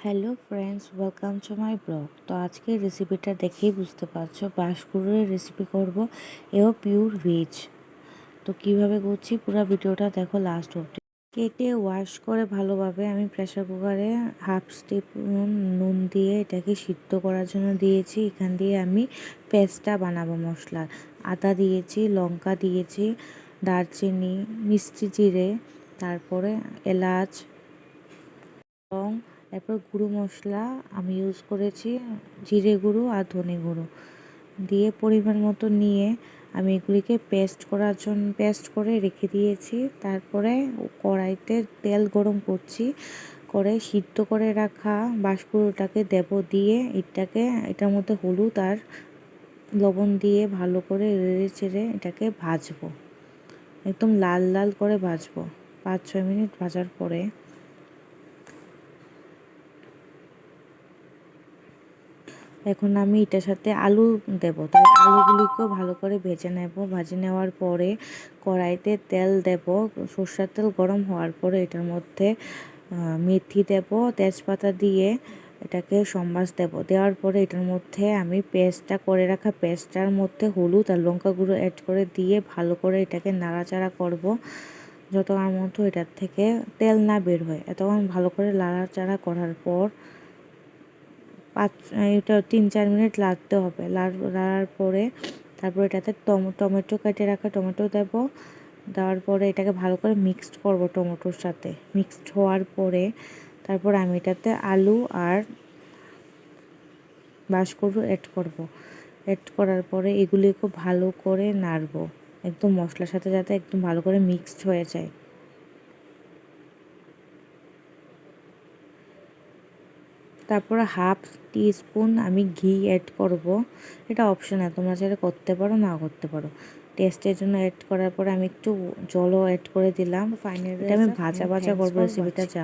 Hello friends, welcome to my blog. তো আজকে রেসিপিটা দেখেই বুঝতে পারছো, বাঁশকুড়ের রেসিপি করব, এও পিওর ভেজ। তো কিভাবে করছি পুরো ভিডিওটা দেখো লাস্ট অবধি। কেটে ওয়াশ করে ভালোভাবে আমি প্রেসার কুকারে হাফ টিস্পুন নুন দিয়ে এটাকে সিদ্ধ করার জন্য দিয়েছি। এখান দিয়ে আমি পেস্টটা বানাবো মশলার। আদা দিয়েছি, লঙ্কা দিয়েছি, দারচিনি, মিষ্টি জিরে, তারপরে এলাচ, লং, এরপর গুঁড়ো মশলা আমি ইউজ করেছি জিরে গুঁড়ো আর ধনে গুঁড়ো দিয়ে পরিমাণ মতো নিয়ে আমি এগুলিকে পেস্ট করে রেখে দিয়েছি। তারপরে কড়াইতে তেল গরম করছি, করে সিদ্ধ করে রাখা বাঁশকুড়োটাকে দেব, দিয়ে এটার মধ্যে হলুদ আর লবণ দিয়ে ভালো করে নেড়ে চেড়ে এটাকে ভাজবো, একদম লাল লাল করে ভাজবো। 5-6 মিনিট ভাজার পরে এখন আমি এটার সাথে আলু দেব, তাই আলুগুলিকেও ভালো করে ভেজে নেব। ভেজে নেওয়ার পরে কড়াইতে তেল দেব, সরষের তেল গরম হওয়ার পরে এটার মধ্যে মেথি দেব, তেজপাতা দিয়ে এটাকে সম্বাস দেব। দেওয়ার পরে এটার মধ্যে আমি পেস্টটা করে রাখা পেস্টটার মধ্যে হলুদ আর লঙ্কা গুঁড়ো অ্যাড করে দিয়ে ভালো করে এটাকে নাড়াচাড়া করব যতক্ষণ মতো এটার থেকে তেল না বের হয়। এতক্ষণ ভালো করে নাড়াচাড়া করার পর এটা 3-4 মিনিট নাড়তে হবে। নাড়ার পরে তারপর এটাতে টমেটো কেটে রাখা টমেটো দেব। দেওয়ার পরে এটাকে ভালো করে মিক্সড করব টমেটোর সাথে। মিক্সড হওয়ার পরে তারপর আমি এটাতে আলু আর বাঁশকুড়ো অ্যাড করব। অ্যাড করার পরে এগুলি খুব ভালো করে নাড়ব, একদম মশলার সাথে যাতে একদম ভালো করে মিক্সড হয়ে যায়। তারপরে হাফ টিস্পুন আমি ঘি অ্যাড করব। এটা অপশনাল, তোমরা চাইলে করতে পারো না করতে পারো। টেস্টের জন্য অ্যাড করার পরে আমি একটু জলও অ্যাড করে দিলাম। ফাইনালি এটা আমি ভাজা করবো রেসিপিটা।